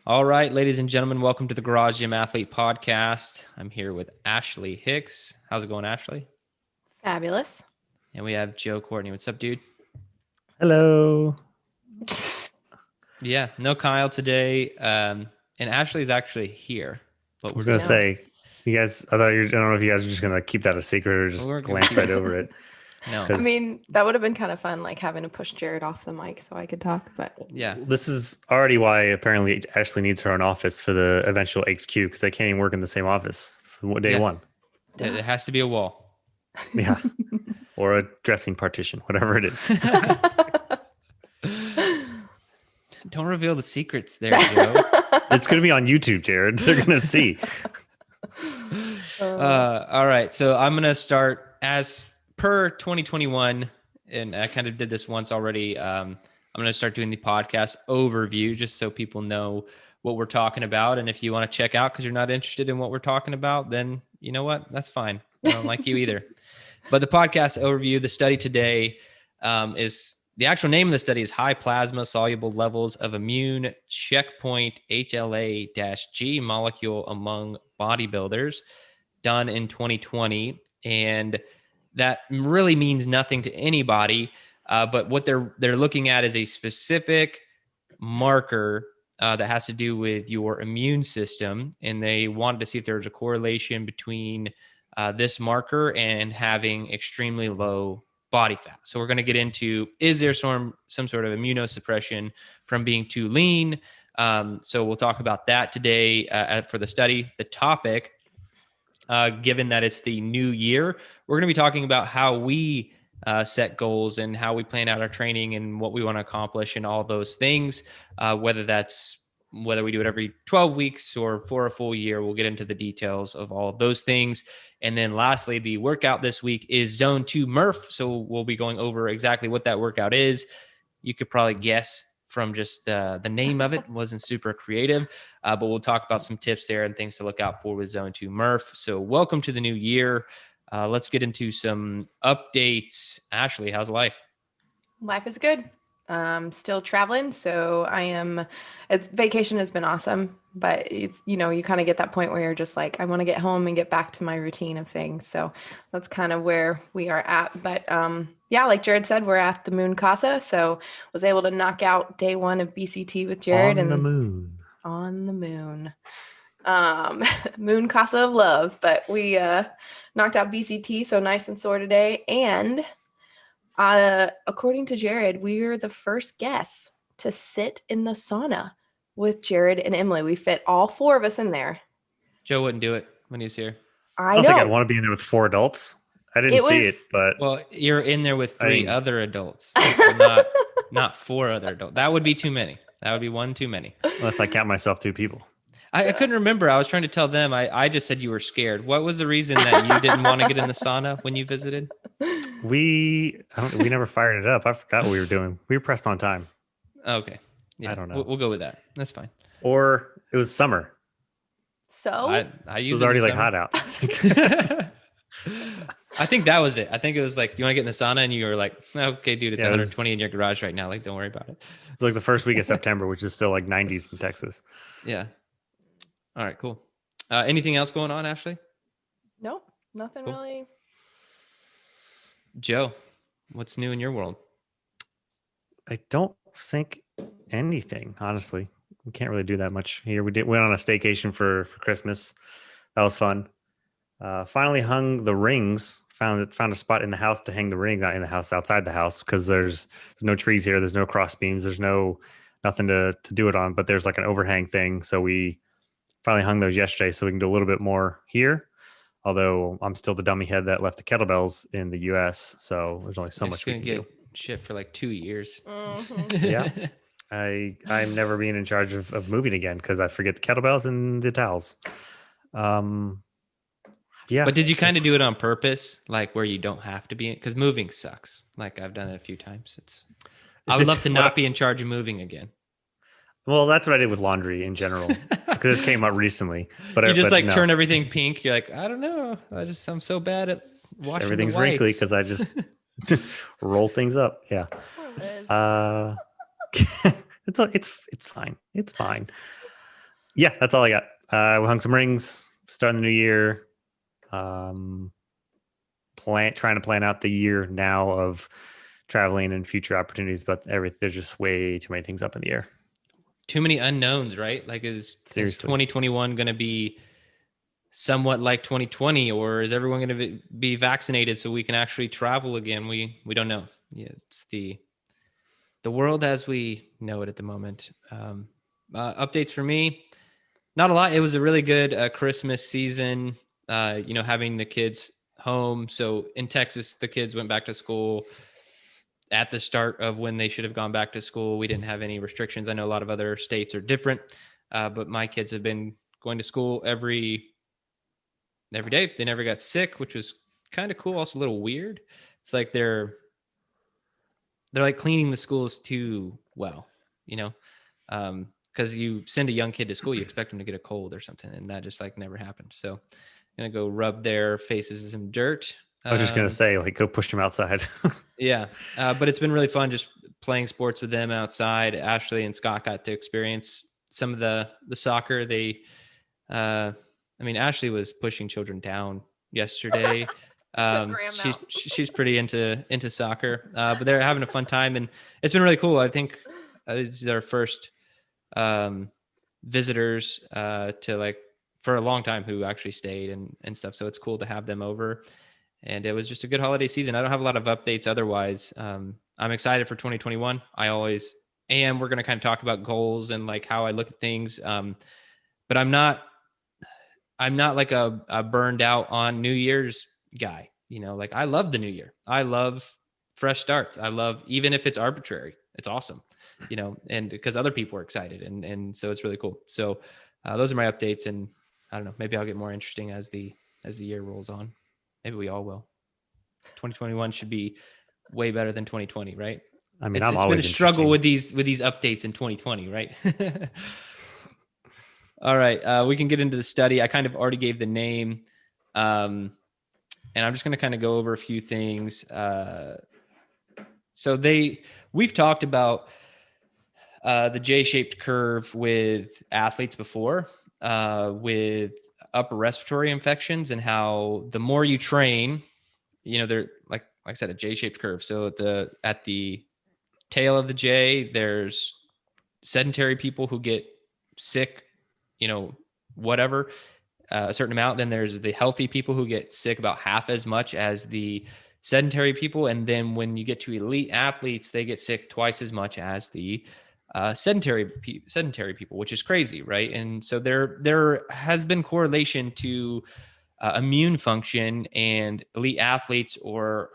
All right, ladies and gentlemen, welcome to the Garage Gym Athlete Podcast. I'm here with Ashley Hicks. How's it going, Ashley? Fabulous. And we have Joe Courtney. What's up, dude? Hello. Yeah, no Kyle today. And Ashley's actually here. I But was we're gonna just, say, you guys. I don't know if you guys are just gonna keep that a secret or just We're gonna glance keep right it- over it. no. I 'Cause mean, that would have been kind of fun, like having to push Jared off the mic so I could talk, but Yeah. this is already why apparently Ashley needs her own office for the eventual HQ because they can't even work in the same office for day Yeah. one. It has to be a wall. Yeah, or a dressing partition, whatever it is. Don't reveal the secrets there, Joe. It's gonna be on YouTube, Jared. They're gonna see. All right. So I'm going to start as per 2021. And I kind of did this once already. I'm going to start doing the podcast overview just so people know what we're talking about. And if you want to check out because you're not interested in what we're talking about, then you know what? That's fine. I don't like you either. But the podcast overview, the study today is the actual name of the study is high plasma soluble levels of immune checkpoint HLA-G molecule among bodybuilders, done in 2020. And that really means nothing to anybody. But what they're looking at is a specific marker that has to do with your immune system. And they wanted to see if there was a correlation between this marker and having extremely low body fat. So we're going to get into, is there some sort of immunosuppression from being too lean? So we'll talk about that today for the study. The topic, given that it's the new year, we're going to be talking about how we set goals and how we plan out our training and what we want to accomplish and all those things, whether we do it every 12 weeks or for a full year. We'll get into the details of all of those things. And then lastly, the workout this week is Zone 2 Murph. So we'll be going over exactly what that workout is. You could probably guess from just the name of it. Wasn't super creative, but we'll talk about some tips there and things to look out for with Zone 2 Murph. So welcome to the new year. Let's get into some updates. Ashley, how's life? life is good. Still traveling, so vacation has been awesome, but it's, you kind of get that point where you're just like, I want to get home and get back to my routine of things. So that's kind of where we are at. But yeah, like Jared said, we're at the Moon Casa, so was able to knock out day one of BCT with Jared On the moon. on the moon. Moon Casa of Love, but we knocked out BCT, so nice and sore today. And according to Jared, we are the first guests to sit in the sauna with Jared and Emily. We fit all four of us in there. Joe wouldn't do it when he was here. I don't think I'd want to be in there with 4 adults. I didn't see it, but Well, you're in there with 3 other adults, not 4 other adults. That would be too many. That would be one too many. unless I count myself 2 people. I couldn't remember. I was trying to tell them. I just said you were scared. What was the reason that you didn't want to get in the sauna when you visited? We never fired it up. I forgot what we were doing. We were pressed on time. Okay. Yeah, I don't know. We'll go with that. That's fine. Or it was summer. So I It used was already in the like hot summer. out. I think that was it. I think it was like, you want to get in the sauna? And you were like, okay, dude, it's Yeah, it was- 120 in your garage right now. Like, don't worry about it. It's like the first week of September, which is still like 90s in Texas. Yeah. All right, cool. Anything else going on, Ashley? no, nothing Cool. really. Joe, what's new in your world? I don't think anything, honestly. We can't really do that much here. Went on a staycation for Christmas. That was fun. Finally hung the rings. Found a spot in the house to hang the ring, not in the house, outside the house, because there's no trees here. There's no cross beams. There's nothing to do it on, but there's like an overhang thing. So we finally hung those yesterday, so we can do a little bit more here. Although I'm still the dummy head that left the kettlebells in the U.S., so there's only so You're much just we gonna can get shit for like 2 years. Mhm. Yeah. I'm never being in charge of moving again because I forget the kettlebells and the towels. Yeah. But did you kind of do it on purpose, like where you don't have to be? Because moving sucks. Like I've done it a few times. I would This- love to not be in charge of moving again. Well, that's what I did with laundry in general because this came up recently. But You just but like no. turn everything pink. You're like, I don't know. I'm so bad at washing Everything's the whites. wrinkly because I just roll things up. Yeah. Poor Liz. It's fine. It's fine. Yeah, that's all I got. We hung some rings, starting the new year. Trying to plan out the year now of traveling and future opportunities, but there's just way too many things up in the air. Too many unknowns, right? Like, is Seriously. 2021 going to be somewhat like 2020, or is everyone going to be vaccinated so we can actually travel again? We don't know. Yeah, it's the world as we know it at the moment. Updates for me, not a lot. It was a really good Christmas season. Having the kids home. So in Texas, the kids went back to school at the start of when they should have gone back to school. We didn't have any restrictions. I know a lot of other states are different, but my kids have been going to school every day. They never got sick, which was kind of cool. Also a little weird. It's like they're like cleaning the schools too well, because you send a young kid to school, you expect them to get a cold or something, and that just like never happened. So I'm gonna go rub their faces in some dirt. I was just gonna say, like, go push them outside. Yeah, but it's been really fun just playing sports with them outside. Ashley and Scott got to experience some of the soccer. Ashley was pushing children down yesterday. She's pretty into soccer, but they're having a fun time, and it's been really cool. I think this is our first visitors to, like, for a long time, who actually stayed and stuff. So it's cool to have them over. And it was just a good holiday season. I don't have a lot of updates otherwise. I'm excited for 2021. I always am. We're going to kind of talk about goals and like how I look at things. But I'm not like a burned out on New Year's guy. Like, I love the new year. I love fresh starts. I love, even if it's arbitrary, it's awesome, and because other people are excited. And so it's really cool. So those are my updates. And I don't know, maybe I'll get more interesting as the year rolls on. Maybe we all will. 2021 should be way better than 2020, right? I mean, it's always been a struggle with these updates in 2020, right? All right, we can get into the study. I kind of already gave the name, and I'm just going to kind of go over a few things. So we've talked about the J-shaped curve with athletes before, with upper respiratory infections, and how the more you train, they're like I said, a J-shaped curve. So at the tail of the J, there's sedentary people who get sick, whatever, a certain amount. Then there's the healthy people who get sick about half as much as the sedentary people. And then when you get to elite athletes, they get sick twice as much as the sedentary people, which is crazy, right? And so there has been correlation to immune function and elite athletes, or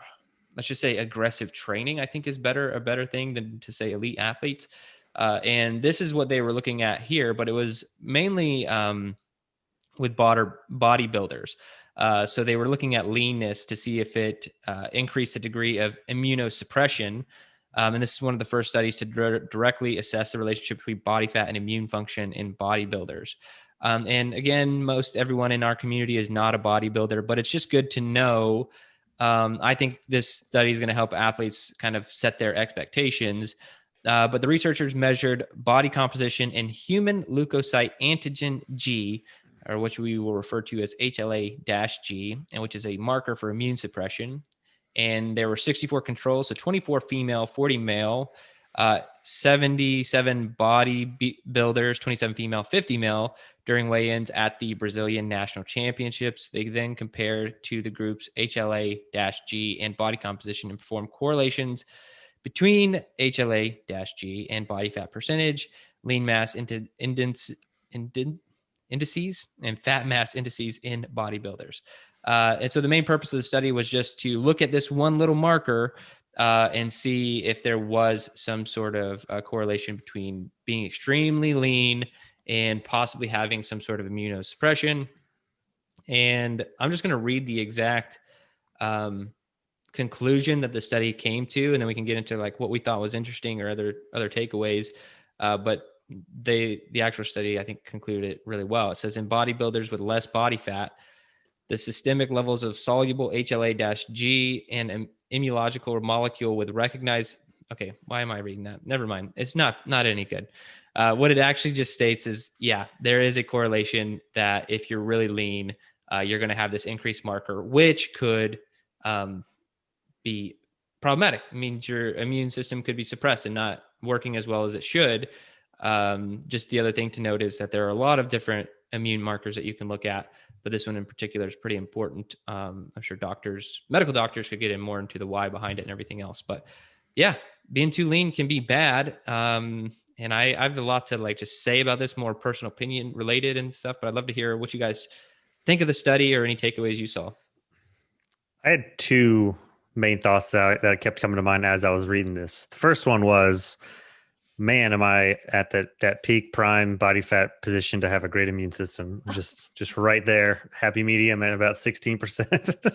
let's just say aggressive training, I think is a better thing than to say elite athletes. And this is what they were looking at here, but it was mainly with bodybuilders. So they were looking at leanness to see if it increased the degree of immunosuppression. And this is one of the first studies to directly assess the relationship between body fat and immune function in bodybuilders. And again, most everyone in our community is not a bodybuilder, but it's just good to know. I think this study is going to help athletes kind of set their expectations. But the researchers measured body composition in human leukocyte antigen G, or which we will refer to as HLA-G, and which is a marker for immune suppression. And there were 64 controls, so 24 female, 40 male, 77 bodybuilders, 27 female, 50 male during weigh-ins at the Brazilian National Championships. They then compared to the groups HLA-G and body composition and performed correlations between HLA-G and body fat percentage, lean mass indices, and fat mass indices in bodybuilders. And so the main purpose of the study was just to look at this one little marker and see if there was some sort of correlation between being extremely lean and possibly having some sort of immunosuppression. And I'm just going to read the exact conclusion that the study came to, and then we can get into like what we thought was interesting or other takeaways. But the actual study, I think, concluded it really well. It says in bodybuilders with less body fat, the systemic levels of soluble HLA-G and an immunological molecule with recognized. Okay, why am I reading that? Never mind. It's not any good. What it actually just states is, yeah, there is a correlation that if you're really lean, you're going to have this increased marker, which could be problematic. It means your immune system could be suppressed and not working as well as it should. Just the other thing to note is that there are a lot of different immune markers that you can look at, but this one in particular is pretty important. I'm sure medical doctors could get in more into the why behind it and everything else. But yeah, being too lean can be bad. And I have a lot to like just say about this, more personal opinion related and stuff, but I'd love to hear what you guys think of the study or any takeaways you saw. I had two main thoughts that kept coming to mind as I was reading this. The first one was, man, am I at that peak prime body fat position to have a great immune system? Just right there, happy medium at about 16%.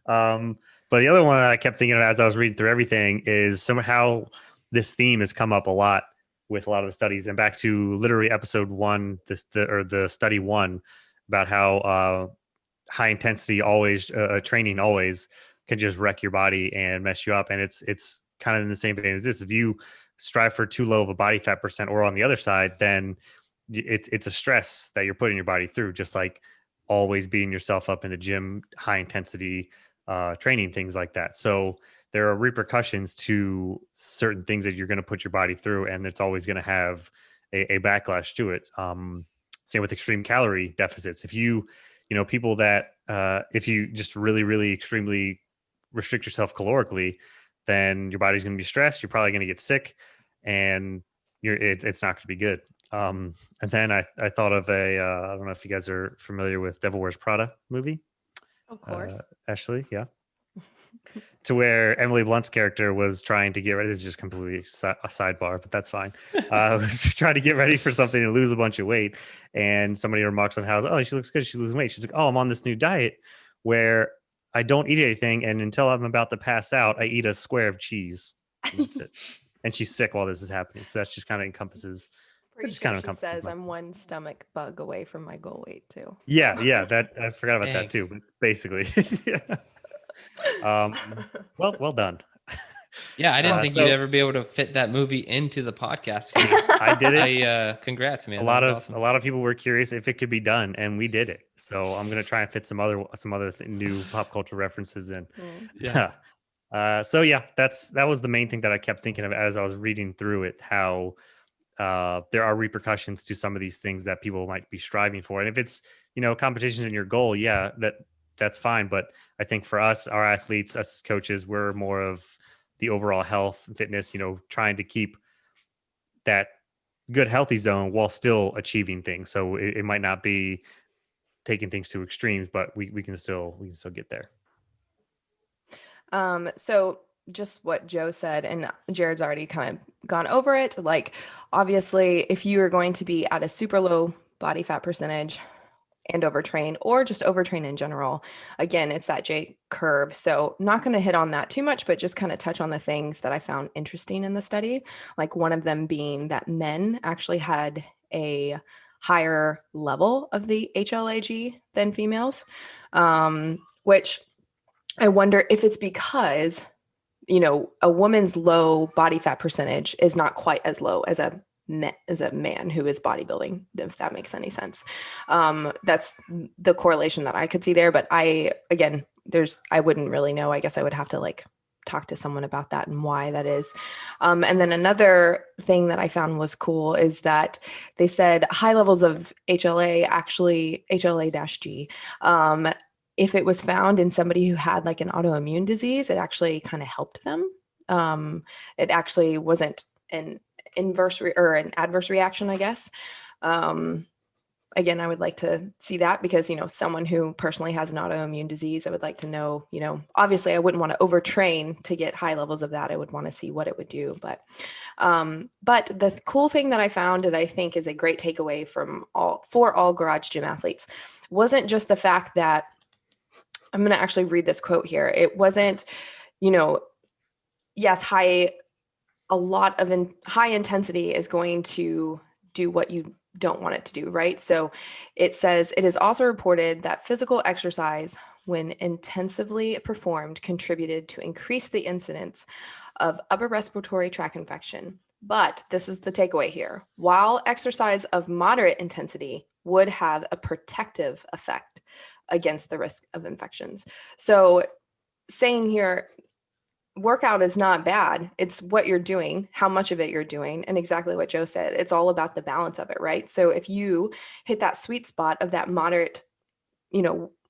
But the other one that I kept thinking of as I was reading through everything is somehow this theme has come up a lot with a lot of the studies, and back to literally episode 1, the study 1, about how high intensity training always can just wreck your body and mess you up. And it's kind of in the same vein as this. If you strive for too low of a body fat percent, or on the other side, then it's a stress that you're putting your body through, just like always beating yourself up in the gym, high intensity training, things like that. So there are repercussions to certain things that you're going to put your body through, and it's always going to have a backlash to it. Same with extreme calorie deficits. If people that if you just really, really extremely restrict yourself calorically, then your body's going to be stressed. You're probably going to get sick, and it's not going to be good. And then I thought of I don't know if you guys are familiar with Devil Wears Prada movie. Of course. Ashley, yeah. To where Emily Blunt's character was trying to get ready. This is just completely a sidebar, but that's fine. Was trying to get ready for something and lose a bunch of weight. And somebody remarks on how, oh, she looks good, she's losing weight. She's like, oh, I'm on this new diet where I don't eat anything, and until I'm about to pass out, I eat a square of cheese. And that's it. And she's sick while this is happening. So that's just kind of encompasses. Pretty sure she says I'm one stomach bug away from my goal weight too. Yeah, that I forgot about that too. But basically, yeah. Well done. Yeah, I didn't think you'd ever be able to fit that movie into the podcast. I did it. Congrats, man. A lot of people were curious if it could be done, and we did it. So I'm gonna try and fit some other new pop culture references in. Yeah. So yeah, that was the main thing that I kept thinking of as I was reading through it. How there are repercussions to some of these things that people might be striving for, and if it's competition in your goal, yeah, that's fine. But I think for us, our athletes, us coaches, we're more of the overall health and fitness, trying to keep that good, healthy zone while still achieving things. So it might not be taking things to extremes, but we can still get there. So just what Joe said, and Jared's already kind of gone over it. Like, obviously, if you are going to be at a super low body fat percentage and overtrain, or just overtrain in general, again, it's that J curve. So not going to hit on that too much, but just kind of touch on the things that I found interesting in the study. Like one of them being that men actually had a higher level of the HLA-G than females, which I wonder if it's because, a woman's low body fat percentage is not quite as low as a man who is bodybuilding, if that makes any sense. That's the correlation that I could see there. But I wouldn't really know. I guess I would have to talk to someone about that and why that is. And then another thing that I found was cool is that they said high levels of HLA-G, if it was found in somebody who had an autoimmune disease, it actually kind of helped them. It actually wasn't an inverse or an adverse reaction, I guess. Again, I would like to see that because, someone who personally has an autoimmune disease, I would like to know, obviously I wouldn't want to overtrain to get high levels of that. I would want to see what it would do. But the cool thing that I found that I think is a great takeaway for all garage gym athletes wasn't just the fact that, I'm going to actually read this quote here. It wasn't, yes, high intensity is going to do what you don't want it to do, right? So it says, it is also reported that physical exercise, when intensively performed, contributed to increase the incidence of upper respiratory tract infection, But this is the takeaway here. While exercise of moderate intensity would have a protective effect against the risk of infections. So saying here, workout is not bad. It's what you're doing, how much of it you're doing, and exactly what Joe said. It's all about the balance of it, right? So if you hit that sweet spot of that moderate,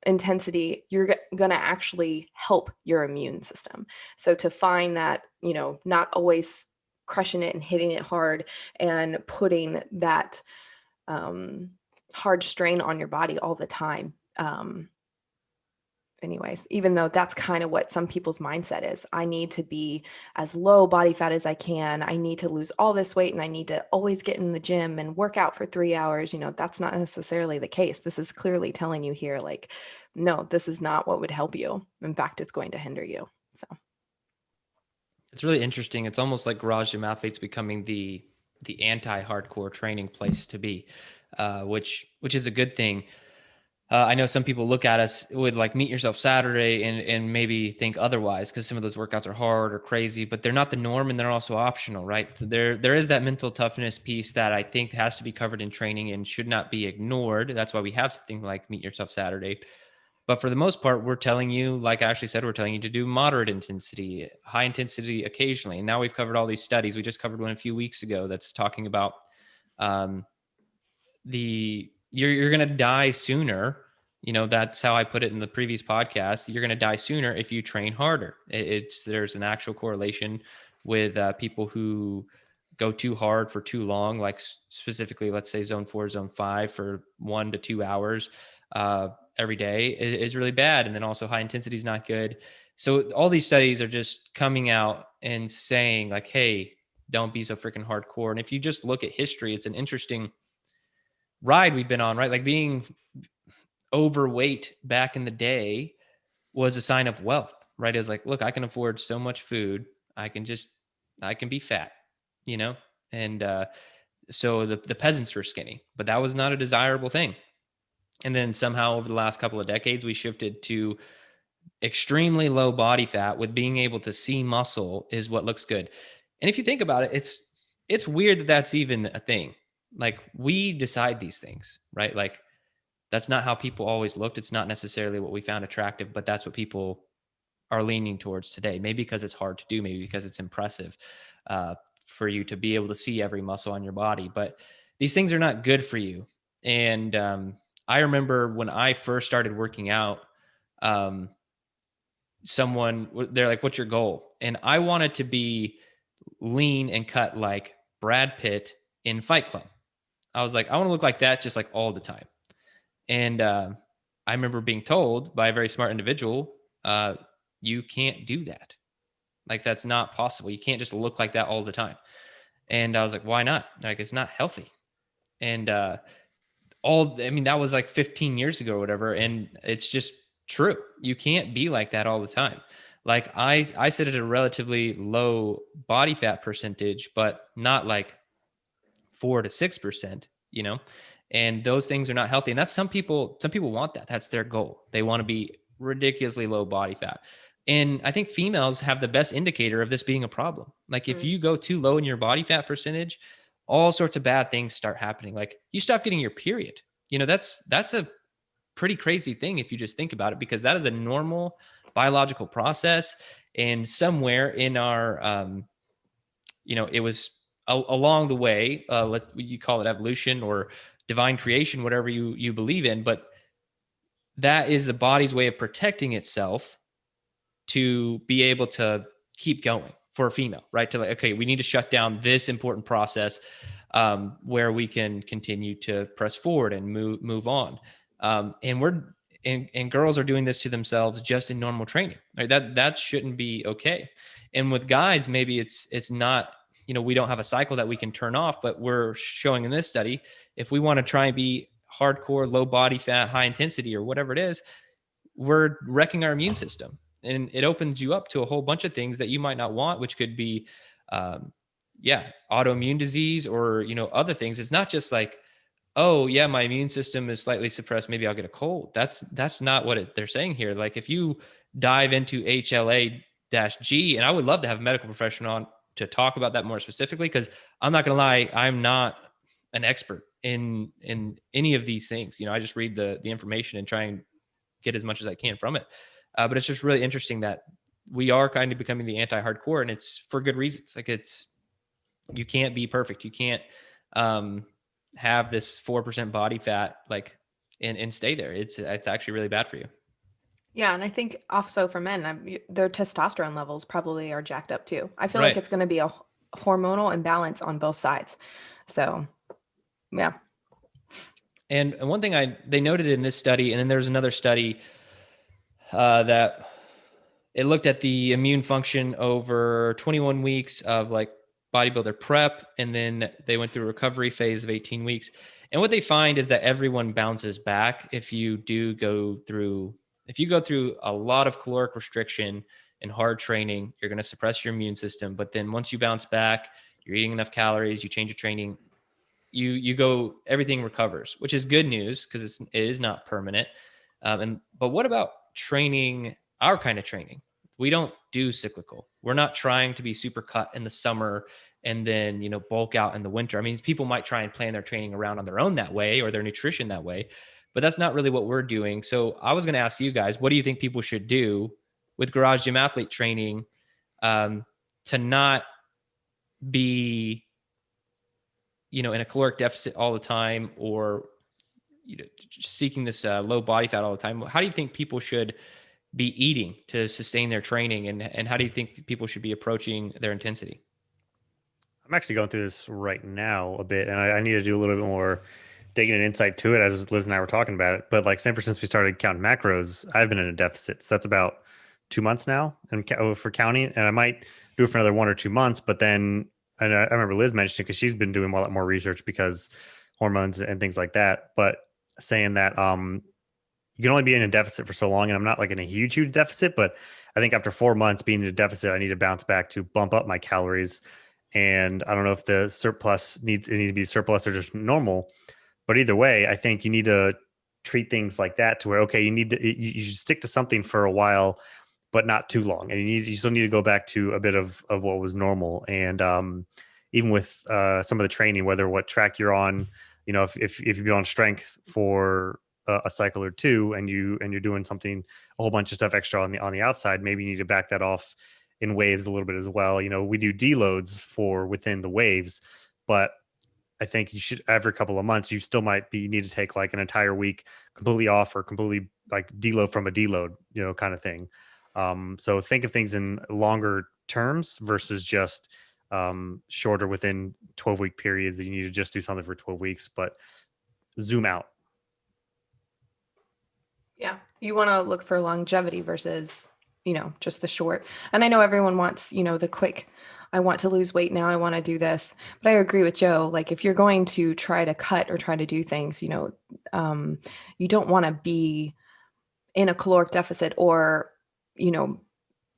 intensity, you're going to actually help your immune system. So to find that, not always crushing it and hitting it hard and putting that hard strain on your body all the time. Anyways, even though that's kind of what some people's mindset is, I need to be as low body fat as I can. I need to lose all this weight and I need to always get in the gym and work out for 3 hours. That's not necessarily the case. This is clearly telling you here, like, no, this is not what would help you. In fact, it's going to hinder you. So it's really interesting. It's almost like garage gym athletes becoming the anti-hardcore training place to be, which is a good thing. I know some people look at us with like Meet Yourself Saturday and maybe think otherwise because some of those workouts are hard or crazy, but they're not the norm and they're also optional, right? So there is that mental toughness piece that I think has to be covered in training and should not be ignored. That's why we have something like Meet Yourself Saturday. But for the most part, we're telling you, like Ashley said, we're telling you to do moderate intensity, high intensity occasionally. And now we've covered all these studies. We just covered one a few weeks ago that's talking about you're going to die sooner. That's how I put it in the previous podcast. You're going to die sooner if you train harder. There's an actual correlation with people who go too hard for too long, like specifically, let's say zone 4, zone 5 for 1 to 2 hours every day is really bad. And then also high intensity is not good. So all these studies are just coming out and saying like, hey, don't be so freaking hardcore. And if you just look at history, it's an interesting ride we've been on, right? Like being overweight back in the day was a sign of wealth, right? It's like, look, I can afford so much food. I can be fat, and so the peasants were skinny, but that was not a desirable thing. And then somehow over the last couple of decades, we shifted to extremely low body fat with being able to see muscle is what looks good. And if you think about it, it's weird that that's even a thing. Like we decide these things, right? Like that's not how people always looked. It's not necessarily what we found attractive, but that's what people are leaning towards today. Maybe because it's hard to do, maybe because it's impressive for you to be able to see every muscle on your body. But these things are not good for you. And I remember when I first started working out, they're like, what's your goal? And I wanted to be lean and cut like Brad Pitt in Fight Club. I was like, I want to look like that just like all the time. And I remember being told by a very smart individual, you can't do that. Like, that's not possible. You can't just look like that all the time. And I was like, why not? Like, it's not healthy. And that was like 15 years ago or whatever. And it's just true. You can't be like that all the time. Like I sit at a relatively low body fat percentage, but not like 4 to 6%, and those things are not healthy. And that's some people want that. That's their goal. They want to be ridiculously low body fat. And I think females have the best indicator of this being a problem. Like if you go too low in your body fat percentage, all sorts of bad things start happening. Like you stop getting your period. That's a pretty crazy thing if you just think about it, because that is a normal biological process. And somewhere in our, it was along the way, you call it evolution or divine creation, whatever you believe in, but that is the body's way of protecting itself to be able to keep going for a female, right? To like, okay, we need to shut down this important process where we can continue to press forward and move on. And girls are doing this to themselves just in normal training, right? That shouldn't be okay. And with guys, maybe it's not, we don't have a cycle that we can turn off, but we're showing in this study, if we want to try and be hardcore, low body fat, high intensity, or whatever it is, we're wrecking our immune system. And it opens you up to a whole bunch of things that you might not want, which could be, autoimmune disease or, other things. It's not just like, oh yeah, my immune system is slightly suppressed, maybe I'll get a cold. That's not what they're saying here. Like if you dive into HLA-G, and I would love to have a medical professional to talk about that more specifically, because I'm not going to lie, I'm not an expert in any of these things. I just read the information and try and get as much as I can from it. But it's just really interesting that we are kind of becoming the anti-hardcore, and it's for good reasons. Like you can't be perfect. You can't have this 4% body fat and stay there. It's actually really bad for you. Yeah, and I think also for men, their testosterone levels probably are jacked up too. I feel Right. like it's going to be a hormonal imbalance on both sides. So, yeah. And one thing they noted in this study, and then there's another study that it looked at the immune function over 21 weeks of bodybuilder prep, and then they went through a recovery phase of 18 weeks. And what they find is that everyone bounces back if you go through a lot of caloric restriction and hard training. You're going to suppress your immune system, but then once you bounce back, you're eating enough calories, you change your training, everything recovers, which is good news because it is not permanent. But what about training, our kind of training? We don't do cyclical. We're not trying to be super cut in the summer and then, bulk out in the winter. I mean, people might try and plan their training around on their own that way, or their nutrition that way, but that's not really what we're doing. So I was going to ask you guys, what do you think people should do with garage gym athlete training to not be, in a caloric deficit all the time, or seeking this low body fat all the time? How do you think people should be eating to sustain their training, and how do you think people should be approaching their intensity? I'm actually going through this right now a bit, and I need to do a little bit more digging and insight to it as Liz and I were talking about it. But ever since we started counting macros, I've been in a deficit. So that's about 2 months now, and for counting, and I might do it for another 1 or 2 months. But then, and I remember Liz mentioning, because she's been doing a lot more research because hormones and things like that. But saying that you can only be in a deficit for so long, and I'm not in a huge deficit, but I think after 4 months being in a deficit, I need to bounce back to bump up my calories. And I don't know if the surplus needs to be surplus or just normal, but either way, I think you need to treat things like that to where, okay, you should stick to something for a while, but not too long. And you still need to go back to a bit of what was normal. And even with some of the training, whether what track you're on, if you're on strength for a cycle or two, and you're doing something, a whole bunch of stuff extra on the outside, maybe you need to back that off in waves a little bit as well. We do deloads for within the waves, but I think you should, every couple of months, you still might need to take an entire week completely off, or completely deload from a deload, kind of thing. So think of things in longer terms versus just shorter within 12-week periods that you need to just do something for 12 weeks, but zoom out. Yeah. You want to look for longevity versus, just the short. And I know everyone wants, the quick, I want to lose weight now, I want to do this. But I agree with Joe. If you're going to try to cut or try to do things, you don't want to be in a caloric deficit, or,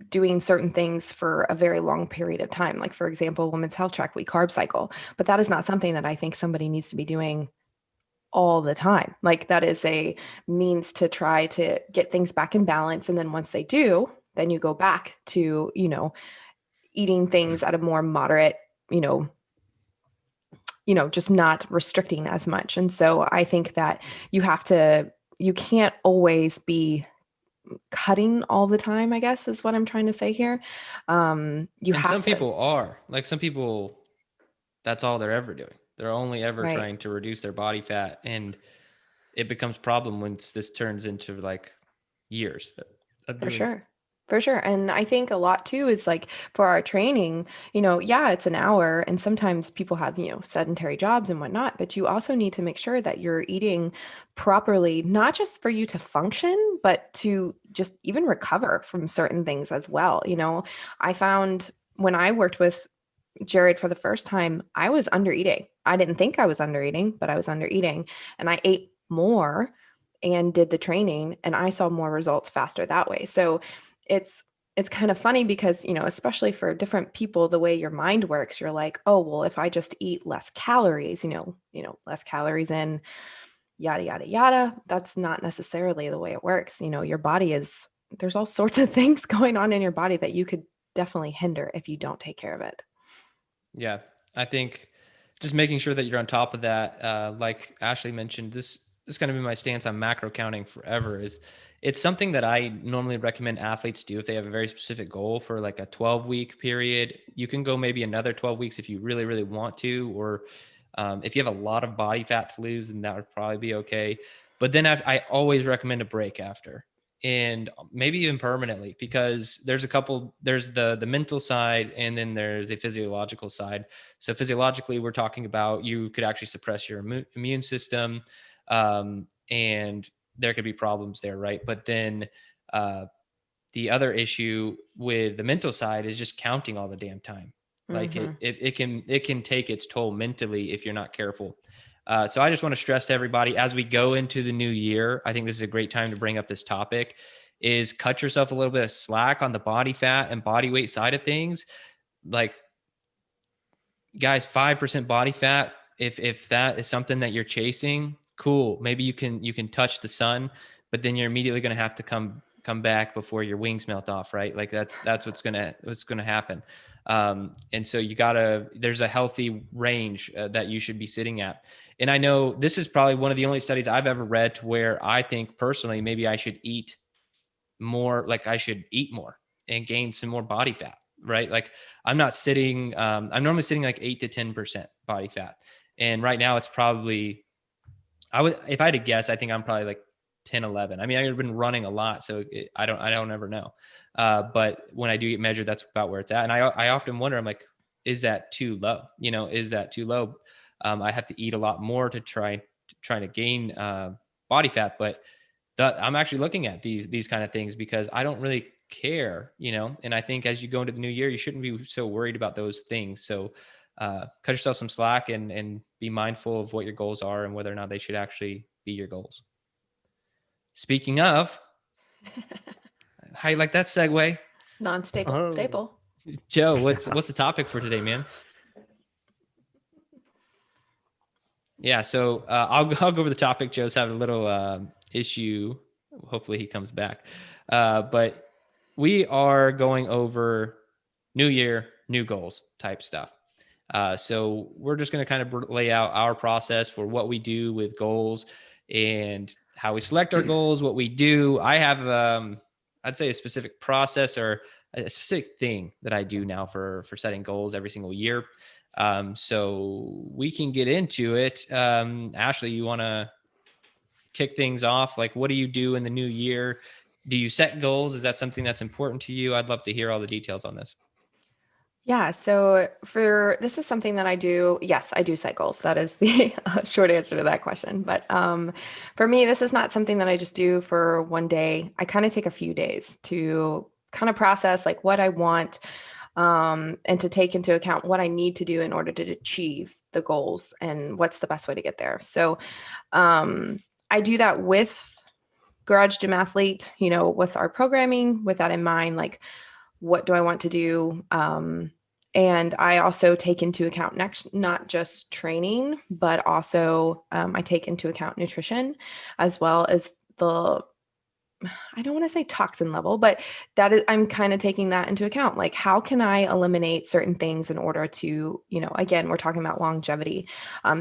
doing certain things for a very long period of time. Like, for example, Women's Health Track, we carb cycle. But that is not something that I think somebody needs to be doing all the time. That is a means to try to get things back in balance. And then once they do, then you go back to, eating things at a more moderate, just not restricting as much. And so I think that you can't always be cutting all the time, I guess is what I'm trying to say here. People are some people, that's all they're ever doing. They're only ever trying to reduce their body fat, and it becomes a problem once this turns into years. For sure. And I think a lot too is for our training, it's an hour, and sometimes people have, sedentary jobs and whatnot, but you also need to make sure that you're eating properly, not just for you to function, but to just even recover from certain things as well. I found when I worked with Jared for the first time, I was under eating. I didn't think I was under eating, but I was under eating, and I ate more and did the training, and I saw more results faster that way. So it's kind of funny because, especially for different people, the way your mind works, you're like, oh, well, if I just eat less calories, less calories in yada, yada, yada, that's not necessarily the way it works. Your body there's all sorts of things going on in your body that you could definitely hinder if you don't take care of it. Yeah. I think just making sure that you're on top of that. Like Ashley mentioned, this is going to be my stance on macro counting forever. Is it's something that I normally recommend athletes do if they have a very specific goal for like a 12-week period. You can go maybe another 12 weeks if you really, really want to, or if you have a lot of body fat to lose, then that would probably be okay. But then I always recommend a break after, and maybe even permanently, because there's the mental side, and then there's a physiological side. So physiologically, we're talking about you could actually suppress your immune system, and there could be problems there, right? But then the other issue with the mental side is just counting all the damn time. Like it can take its toll mentally if you're not careful. So I just want to stress to everybody as we go into the new year, I think this is a great time to bring up this topic, is cut yourself a little bit of slack on the body fat and body weight side of things. Like, guys, 5% body fat, if that is something that you're chasing, cool. Maybe you can touch the sun, but then you're immediately going to have to come back before your wings melt off, right? Like that's what's going to happen. And so there's a healthy range that you should be sitting at. And I know this is probably one of the only studies I've ever read to where I think personally, maybe I should eat more, like I should eat more and gain some more body fat, right? Like I'm normally sitting like 8 to 10% body fat. And right now it's probably, if I had to guess, I think I'm probably like 10, 11. I mean, I've been running a lot, so I don't ever know. But when I do get measured, that's about where it's at. And I often wonder, I'm like, is that too low? Is that too low? I have to eat a lot more to try to gain body fat, but I'm actually looking at these kind of things because I don't really care, and I think as you go into the new year, you shouldn't be so worried about those things. So cut yourself some slack and be mindful of what your goals are and whether or not they should actually be your goals. Speaking of, how you like that segue? Non-staple staple. Joe, what's the topic for today, man? Yeah, so I'll go over the topic. Joe's having a little issue. Hopefully he comes back. But we are going over new year, new goals type stuff. So we're just going to kind of lay out our process for what we do with goals and how we select our goals, what we do. I have, I'd say, a specific process or a specific thing that I do now for setting goals every single year. So we can get into it. Ashley, you want to kick things off? Like, what do you do in the new year? Do you set goals? Is that something that's important to you? I'd love to hear all the details on this. Yeah, so this is something that I do. Yes, I do set goals. That is the short answer to that question. But for me, this is not something that I just do for one day. I kind of take a few days to kind of process like what I want, and to take into account what I need to do in order to achieve the goals and what's the best way to get there. So I do that with Garage Gym Athlete, with our programming, with that in mind, like what do I want to do? And I also take into account not just training, but also I take into account nutrition as well as I don't want to say toxin level, but I'm kind of taking that into account. Like, how can I eliminate certain things in order to, again, we're talking about longevity.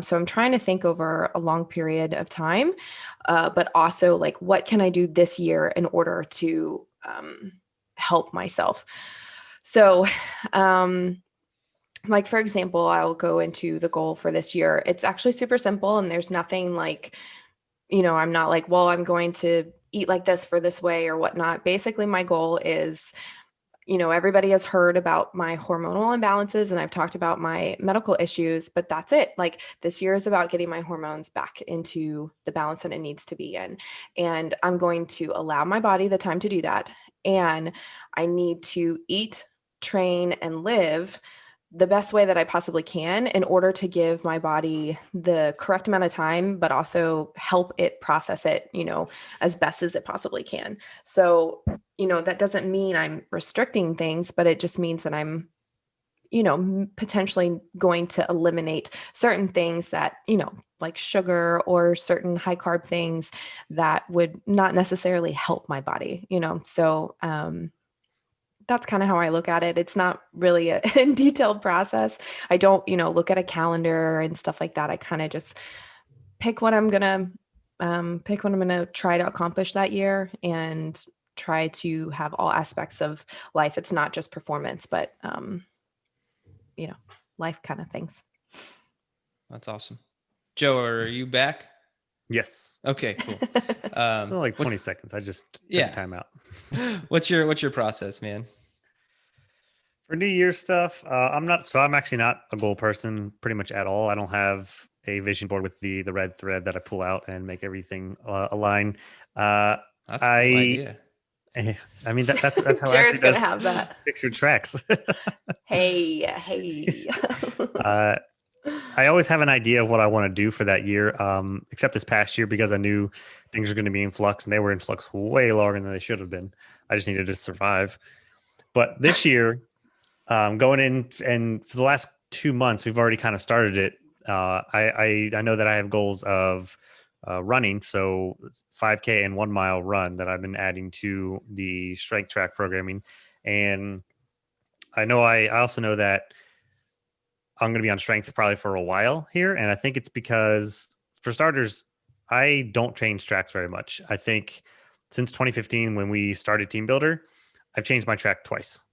So I'm trying to think over a long period of time, but also like, what can I do this year in order to help myself? So, like, for example, I'll go into the goal for this year. It's actually super simple, and there's nothing like, I'm not like, well, I'm going to eat like this for this way or whatnot. Basically, my goal is, everybody has heard about my hormonal imbalances, and I've talked about my medical issues, but that's it. Like, this year is about getting my hormones back into the balance that it needs to be in. And I'm going to allow my body the time to do that. And I need to eat, train, and live the best way that I possibly can in order to give my body the correct amount of time, but also help it process it, as best as it possibly can. So, that doesn't mean I'm restricting things, but it just means that I'm, potentially going to eliminate certain things that, like sugar or certain high carb things that would not necessarily help my body, So, that's kind of how I look at it. It's not really a detailed process. I don't, look at a calendar and stuff like that. I kind of just pick what I'm gonna try to accomplish that year and try to have all aspects of life. It's not just performance, but life kind of things. That's awesome. Joe, are you back? Yes. Okay, cool. Like 20 seconds. I just took time out. What's your process, man? For New Year's stuff, I'm actually not a goal person pretty much at all. I don't have a vision board with the red thread that I pull out and make everything align. That's a cool idea. I mean, that's how Jared's gonna have that. Fix your tracks. Hey. I always have an idea of what I want to do for that year, except this past year because I knew things were going to be in flux, and they were in flux way longer than they should have been. I just needed to survive. But this year, going in, and for the last 2 months, we've already kind of started it. I know that I have goals of running, so 5K and 1 mile run that I've been adding to the strength track programming, and I also know that I'm going to be on strength probably for a while here, and I think it's because, for starters, I don't change tracks very much. I think since 2015, when we started Team Builder, I've changed my track twice.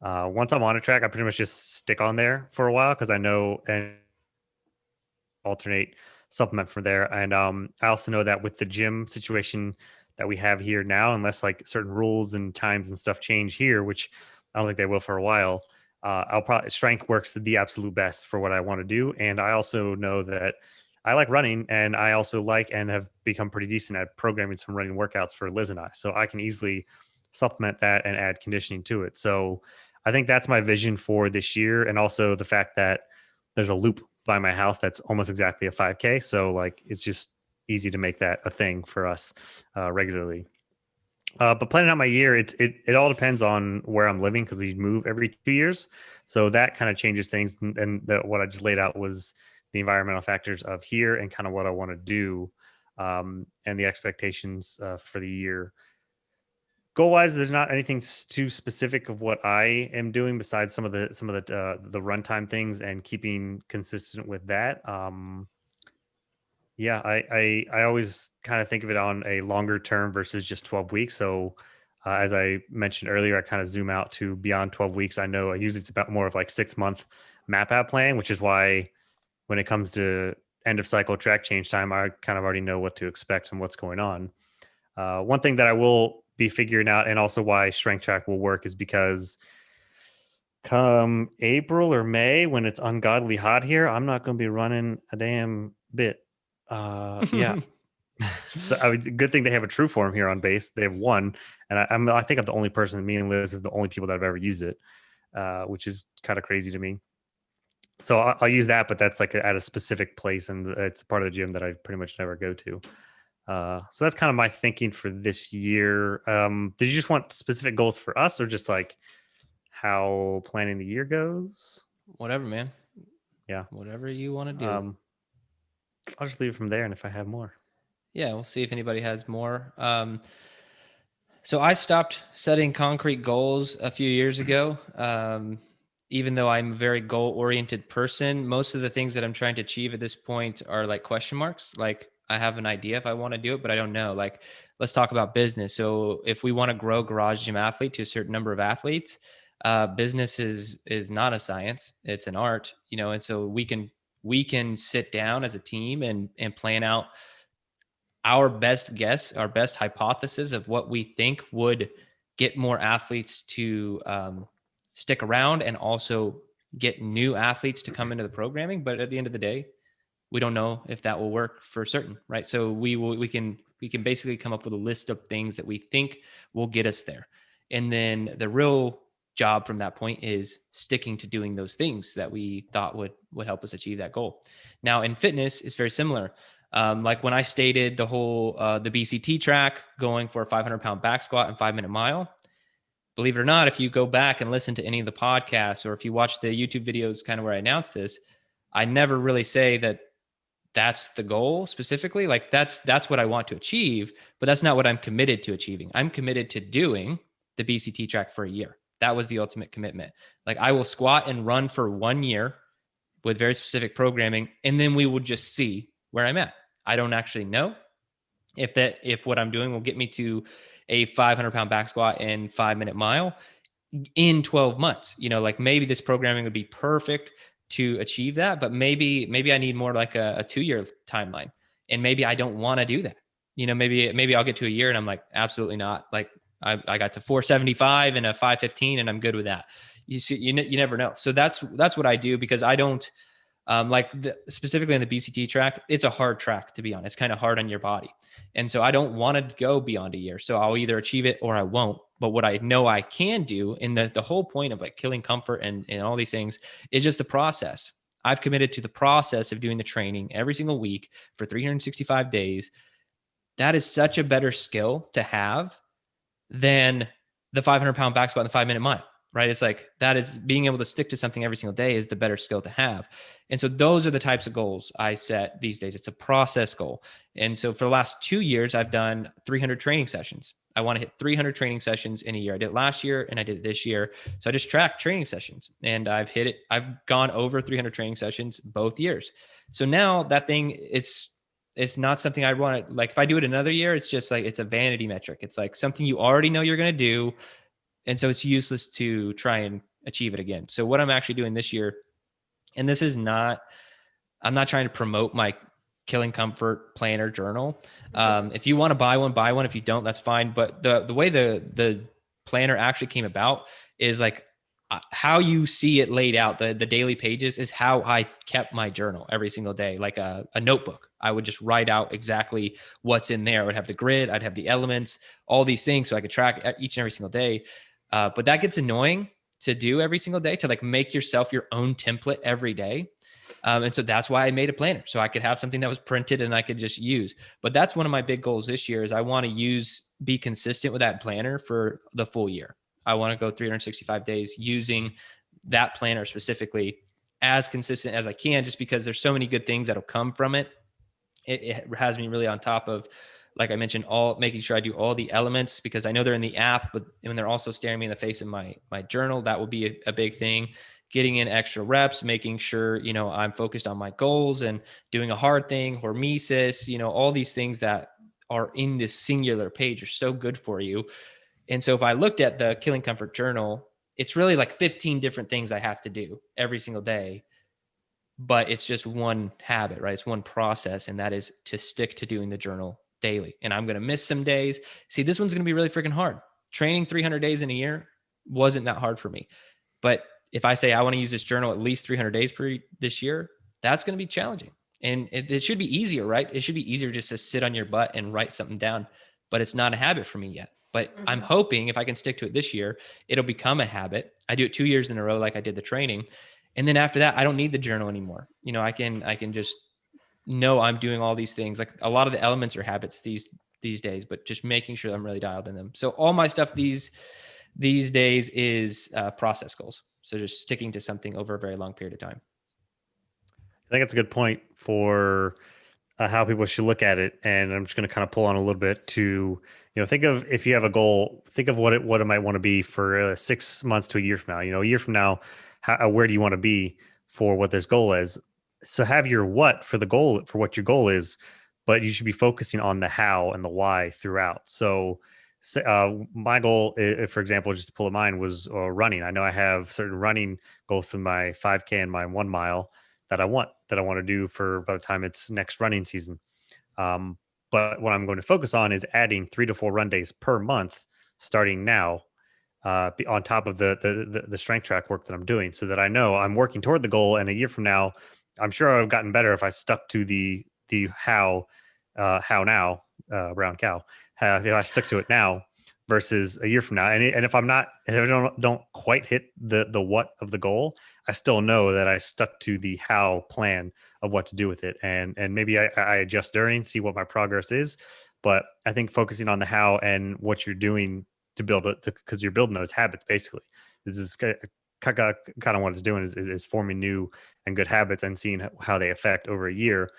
Once I'm on a track, I pretty much just stick on there for a while because I know and alternate supplement from there. And I also know that with the gym situation that we have here now, unless like certain rules and times and stuff change here, which I don't think they will for a while, I'll probably strength works the absolute best for what I want to do. And I also know that I like running, and I also like and have become pretty decent at programming some running workouts for Liz and I. So I can easily supplement that and add conditioning to it. So I think that's my vision for this year. And also the fact that there's a loop by my house that's almost exactly a 5K. So like, it's just easy to make that a thing for us regularly. But planning out my year, it all depends on where I'm living, because we move every 2 years. So that kind of changes things. And what I just laid out was the environmental factors of here and kind of what I want to do, and the expectations for the year. Goal wise, there's not anything too specific of what I am doing besides some of the runtime things and keeping consistent with that. Yeah, I always kind of think of it on a longer term versus just 12 weeks. So as I mentioned earlier, I kind of zoom out to beyond 12 weeks. I know usually it's about more of like 6-month map out plan, which is why when it comes to end of cycle track change time, I kind of already know what to expect and what's going on. One thing that I will be figuring out, and also why strength track will work, is because come April or May, when it's ungodly hot here, I'm not going to be running a damn bit. Yeah. So good thing they have a true form here on base. They have one, and I think I'm the only person. Me and Liz are the only people that have ever used it, which is kind of crazy to me. So I'll use that, but that's like at a specific place, and it's part of the gym that I pretty much never go to. So that's kind of my thinking for this year. Did you just want specific goals for us, or just like how planning the year goes? Whatever, man. Yeah. Whatever you want to do. I'll just leave it from there, and if I have more. Yeah, we'll see if anybody has more. So I stopped setting concrete goals a few years ago. Even though I'm a very goal-oriented person, most of the things that I'm trying to achieve at this point are like question marks. Like, I have an idea if I want to do it, but I don't know. Like, let's talk about business. So if we want to grow Garage Gym Athlete to a certain number of athletes, business is not a science, it's an art, and so we can sit down as a team and plan out our best guess, our best hypothesis of what we think would get more athletes to stick around, and also get new athletes to come into the programming. But at the end of the day, we don't know if that will work for certain, right? So we can basically come up with a list of things that we think will get us there. And then the real job from that point is sticking to doing those things that we thought would help us achieve that goal. Now in fitness, it's very similar. Like when I stated the whole, the BCT track, going for a 500-pound back squat and 5-minute mile, believe it or not, if you go back and listen to any of the podcasts, or if you watch the YouTube videos kind of where I announced this, I never really say that that's the goal specifically. Like that's what I want to achieve, but that's not what I'm committed to achieving. I'm committed to doing the BCT track for a year. That was the ultimate commitment. Like I will squat and run for 1 year with very specific programming, and then we will just see where I'm at. I don't actually know if what I'm doing will get me to a 500-pound back squat and 5-minute mile in 12 months. Like maybe this programming would be perfect to achieve that, but maybe I need more like a 2-year timeline, and maybe I don't want to do that. Maybe I'll get to a year and I'm like, absolutely not. Like I got to 475 and a 515 and I'm good with that. You never know. So that's what I do, because I don't specifically on the BCT track, it's a hard track, to be honest. It's kind of hard on your body. And so I don't want to go beyond a year. So I'll either achieve it or I won't. But what I know I can do, and the whole point of like killing comfort and all these things, is just the process. I've committed to the process of doing the training every single week for 365 days. That is such a better skill to have than the 500-pound back squat and the 5-minute mile, right? It's like that is being able to stick to something every single day is the better skill to have. And so those are the types of goals I set these days. It's a process goal. And so for the last 2 years, I've done 300 training sessions. I want to hit 300 training sessions in a year. I did it last year and I did it this year. So I just tracked training sessions and I've hit it. I've gone over 300 training sessions both years. So now that thing it's not something I want to, like, if I do it another year, it's just like, it's a vanity metric. It's like something you already know you're going to do. And so it's useless to try and achieve it again. So what I'm actually doing this year, and this is not, I'm not trying to promote my Killing Comfort planner journal. If you want to buy one, buy one. If you don't, that's fine. But the way the planner actually came about is like how you see it laid out, the daily pages is how I kept my journal every single day, like a notebook. I would just write out exactly what's in there. I would have the grid, I'd have the elements, all these things, so I could track each and every single day. But that gets annoying to do every single day, to like make yourself your own template every day. And so that's why I made a planner, so I could have something that was printed and I could just use. But that's one of my big goals this year is I want to be consistent with that planner for the full year. I want to go 365 days using that planner specifically as consistent as I can, just because there's so many good things that'll come from it. It has me really on top of, like I mentioned, making sure I do all the elements, because I know they're in the app, but when they're also staring me in the face in my journal, that will be a big thing. Getting in extra reps, making sure, I'm focused on my goals and doing a hard thing, hormesis, all these things that are in this singular page are so good for you. And so if I looked at the Killing Comfort journal, it's really like 15 different things I have to do every single day, but it's just one habit, right? It's one process. And that is to stick to doing the journal daily. And I'm going to miss some days. See, this one's going to be really freaking hard. Training 300 days in a year wasn't that hard for me. But if I say I want to use this journal at least 300 days per this year, that's going to be challenging. And it should be easier, right? It should be easier just to sit on your butt and write something down, but it's not a habit for me yet. But I'm hoping if I can stick to it this year, it'll become a habit. I do it 2 years in a row, like I did the training. And then after that, I don't need the journal anymore. I can just know I'm doing all these things. Like a lot of the elements are habits these days, but just making sure I'm really dialed in them. So all my stuff these days is process goals. So just sticking to something over a very long period of time. I think it's a good point for how people should look at it. And I'm just going to kind of pull on a little bit to, think of, if you have a goal, think of what it might want to be for 6 months to a year from now. A year from now, where do you want to be for what this goal is? So have your what for the goal, for what your goal is, but you should be focusing on the how and the why throughout. So my goal, for example, just to pull a mine, was running. I know I have certain running goals for my 5K and my 1 mile that I want to do for by the time it's next running season. But what I'm going to focus on is adding 3 to 4 run days per month, starting now, on top of the strength track work that I'm doing, so that I know I'm working toward the goal. And a year from now, I'm sure I've gotten better if I stuck to the how now, brown cow. If I stick to it now versus a year from now, and if I'm not, if I don't quite hit the what of the goal, I still know that I stuck to the how plan of what to do with it, and maybe I adjust during, see what my progress is. But I think focusing on the how and what you're doing to build it, because you're building those habits. Basically, this is kind of what it's doing is forming new and good habits and seeing how they affect over a year,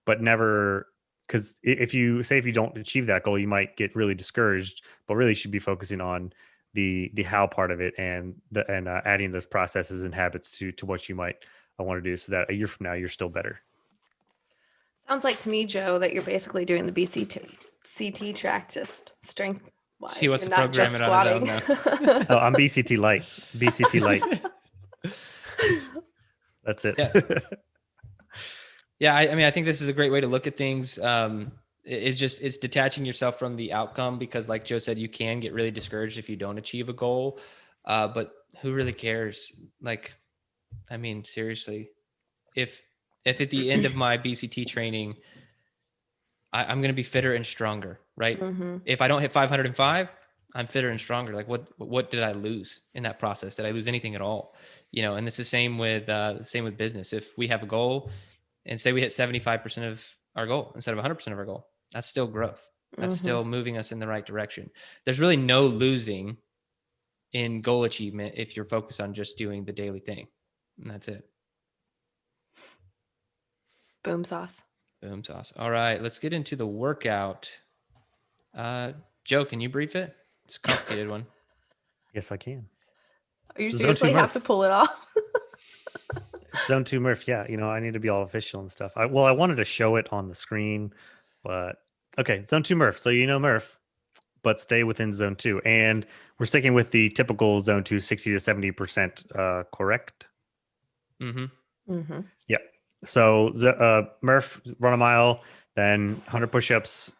but never. Because if you don't achieve that goal, you might get really discouraged, but really should be focusing on the how part of it and adding those processes and habits to what you might want to do, so that a year from now you're still better. Sounds like to me, Joe, that you're basically doing the BCT track, just strength wise. He wants You're to not program just it on squatting. his own Oh, I'm BCT light. BCT light. That's it. Yeah. Yeah, I mean, I think this is a great way to look at things. It's detaching yourself from the outcome, because like Joe said, you can get really discouraged if you don't achieve a goal. But who really cares? Like, I mean, seriously, if at the end of my BCT training, I'm going to be fitter and stronger, right? Mm-hmm. If I don't hit 505, I'm fitter and stronger. Like what did I lose in that process? Did I lose anything at all? And it's the same with business. If we have a goal and say we hit 75% of our goal instead of 100% of our goal, that's still growth. That's still moving us in the right direction. There's really no losing in goal achievement if you're focused on just doing the daily thing. And that's it. Boom sauce. Boom sauce. All right, let's get into the workout. Joe, can you brief it? It's a complicated one. Yes, I can. You Zone seriously 2 have Murph. to pull it off? Zone 2 Murph. Yeah, I need to be all official and stuff. I wanted to show it on the screen, but okay, Zone 2 Murph. So Murph, but stay within Zone 2, and we're sticking with the typical Zone 2, 60 to 70%. Correct? Mm-hmm. Mm-hmm. Yeah. So Murph, run a mile, then 100 push-ups,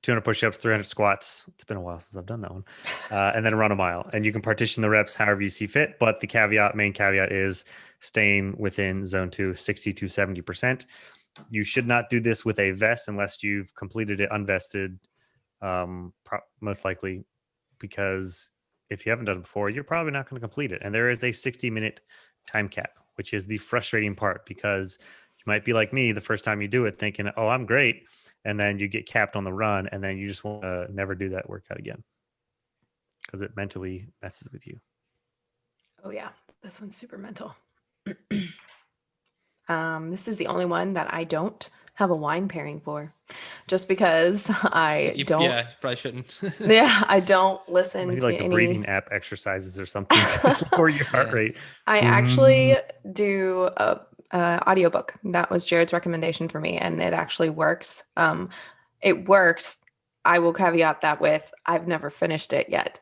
200 push-ups, 300 squats. It's been a while since I've done that one. And then run a mile. And you can partition the reps however you see fit. But the main caveat is staying within zone 2, 60 to 70%. You should not do this with a vest unless you've completed it unvested, most likely, because if you haven't done it before, you're probably not going to complete it. And there is a 60-minute time cap, which is the frustrating part, because you might be like me the first time you do it thinking, oh, I'm great. And then you get capped on the run, and then you just want to never do that workout again because it mentally messes with you. Oh yeah, this one's super mental. This is the only one that I don't have a wine pairing for, just because I don't. Yeah, probably shouldn't. Yeah, I don't listen Maybe to like the any breathing app exercises or something to lower your heart rate. I actually do a audiobook. That was Jared's recommendation for me, and it actually works. It works. I will caveat that with I've never finished it yet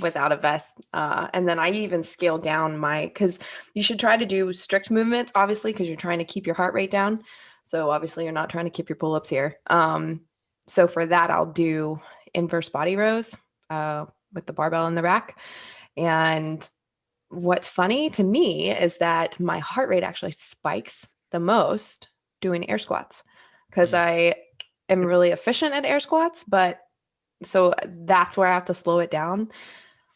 without a vest. And then I even scale down because you should try to do strict movements, obviously, because you're trying to keep your heart rate down. So obviously you're not trying to keep your pull-ups here. So for that, I'll do inverse body rows with the barbell in the rack. And what's funny to me is that my heart rate actually spikes the most doing air squats, because I am really efficient at air squats, but so that's where I have to slow it down.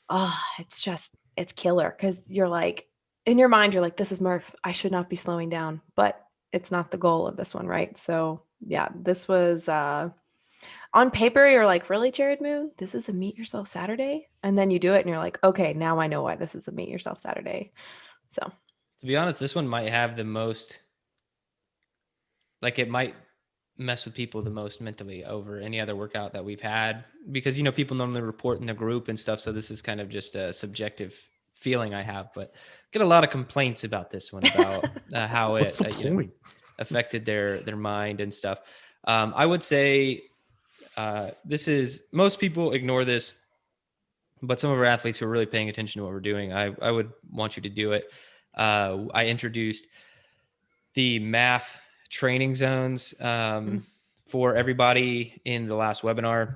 Oh, it's killer, because you're like, in your mind, you're like, this is Murph, I should not be slowing down, but it's not the goal of this one, right? So yeah, this was on paper, you're like, really, Jared Moon, this is a Meet Yourself Saturday? And then you do it and you're like, okay, now I know why this is a Meet Yourself Saturday. So to be honest, this one might have the most, like, it might mess with people the most mentally over any other workout that we've had, because people normally report in the group and stuff, so this is kind of just a subjective feeling I have, but get a lot of complaints about this one, about how it affected their mind and stuff. I would say most people ignore this, but some of our athletes who are really paying attention to what we're doing, I would want you to do it. I introduced the MAF training zones for everybody in the last webinar.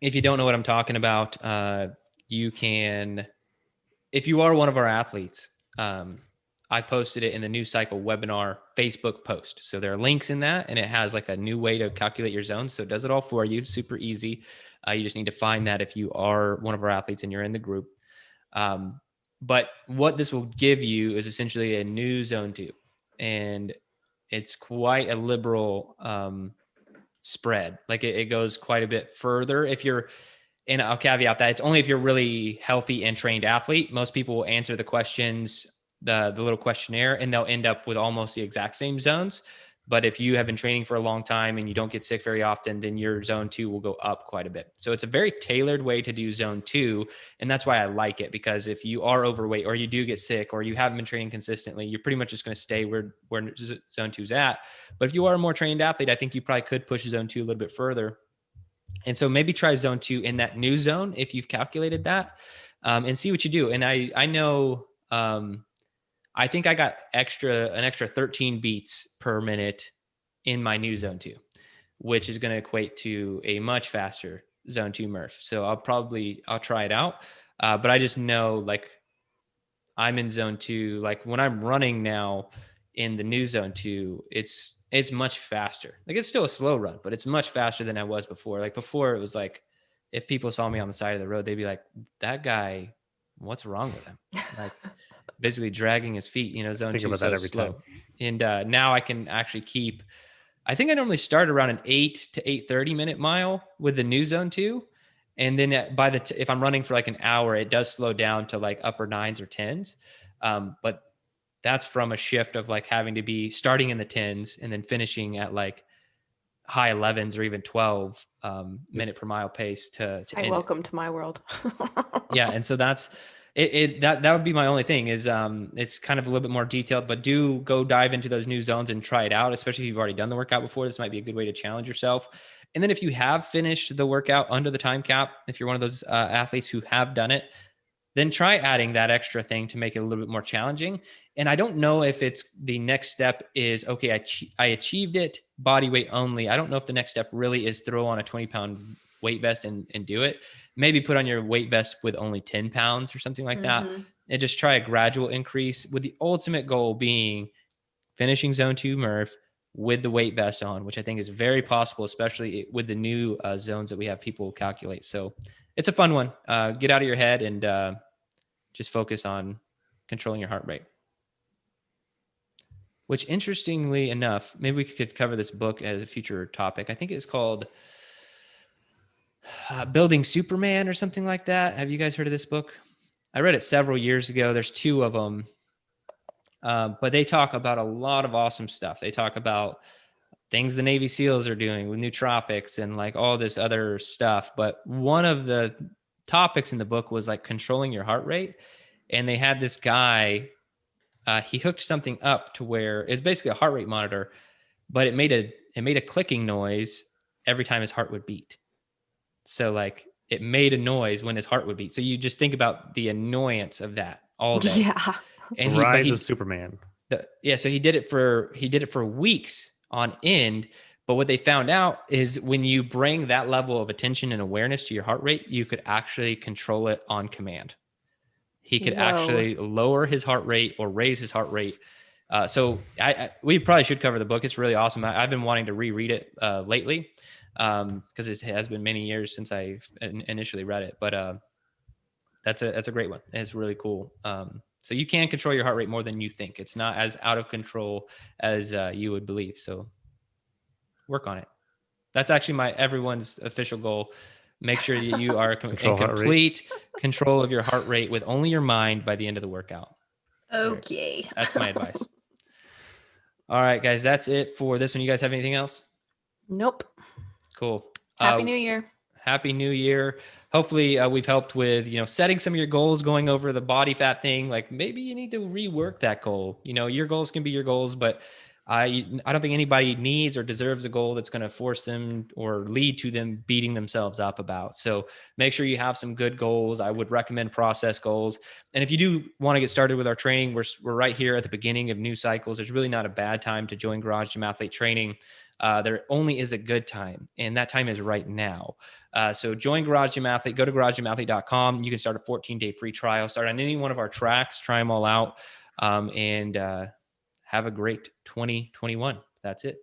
If you don't know what I'm talking about, you can, if you are one of our athletes, I posted it in the New Cycle webinar Facebook post. So there are links in that, and it has like a new way to calculate your zones. So it does it all for you. Super easy. You just need to find that if you are one of our athletes and you're in the group. But what this will give you is essentially a new zone 2. And it's quite a liberal spread. Like it goes quite a bit further. And I'll caveat that it's only if you're really healthy and trained athlete. Most people will answer the questions, the little questionnaire, and they'll end up with almost the exact same zones. But if you have been training for a long time and you don't get sick very often, then your zone 2 will go up quite a bit. So it's a very tailored way to do zone 2. And that's why I like it, because if you are overweight or you do get sick or you haven't been training consistently, you're pretty much just going to stay where zone 2 is at. But if you are a more trained athlete, I think you probably could push zone 2 a little bit further. And so maybe try zone 2 in that new zone if you've calculated that, and see what you do. And I know, I think I got an extra 13 beats per minute in my new zone 2, which is going to equate to a much faster zone 2 Murph. So I'll try it out. But I just know, like, I'm in zone 2. Like when I'm running now in the new zone 2, it's much faster. Like it's still a slow run, but it's much faster than I was before. Like before it was like, if people saw me on the side of the road, they'd be like, that guy, what's wrong with him? Like basically dragging his feet, zone 2 is so slow. And now I can actually keep, I think I normally start around an 8 to 8:30 minute mile with the new zone 2. And then if I'm running for like an hour, it does slow down to like upper 9s or 10s. But that's from a shift of like having to be starting in the 10s and then finishing at like high 11s or even 12 minute per mile pace to welcome to my world. Yeah. And so that's that would be my only thing is it's kind of a little bit more detailed, but do go dive into those new zones and try it out, especially if you've already done the workout before. This might be a good way to challenge yourself. And then if you have finished the workout under the time cap, if you're one of those athletes who have done it, then try adding that extra thing to make it a little bit more challenging. And I don't know if it's the next step is, okay, I achieved it body weight only. I don't know if the next step really is throw on a 20-pound weight vest and do it. Maybe put on your weight vest with only 10 pounds or something like that. And just try a gradual increase with the ultimate goal being finishing zone 2 Murph with the weight vest on, which I think is very possible, especially with the new zones that we have people calculate. So it's a fun one. Get out of your head and just focus on controlling your heart rate. Which, interestingly enough, maybe we could cover this book as a future topic. I think it's called Building Superman or something like that. Have you guys heard of this book? I read it several years ago. There's 2 of them. But they talk about a lot of awesome stuff. They talk about things the Navy SEALs are doing with nootropics and like all this other stuff. But one of the topics in the book was like controlling your heart rate. And they had this guy, he hooked something up to where it's basically a heart rate monitor, but it made a clicking noise every time his heart would beat. So like it made a noise when his heart would beat. So you just think about the annoyance of that all day. Yeah. And Rise of Superman. So he did it for weeks on end. But what they found out is when you bring that level of attention and awareness to your heart rate, you could actually control it on command. He could actually lower his heart rate or raise his heart rate. So we probably should cover the book. It's really awesome. I've been wanting to reread it lately because it has been many years since I initially read it. But that's a great one. It's really cool. So you can control your heart rate more than you think. It's not as out of control as you would believe. So work on it. That's actually everyone's official goal. Make sure that you are in complete control of your heart rate with only your mind by the end of the workout. Okay. That's my advice. All right, guys, that's it for this one. You guys have anything else? Nope. Cool. Happy New Year. Happy New Year. Hopefully we've helped with, setting some of your goals, going over the body fat thing. Like maybe you need to rework that goal. Your goals can be your goals, but I don't think anybody needs or deserves a goal that's going to force them or lead to them beating themselves up about. So make sure you have some good goals. I would recommend process goals. And if you do want to get started with our training, we're right here at the beginning of new cycles. There's really not a bad time to join Garage Gym Athlete Training. There only is a good time, and that time is right now. So join Garage Gym Athlete. Go to garagegymathlete.com. You can start a 14-day free trial. Start on any one of our tracks. Try them all out, and have a great 2021. That's it.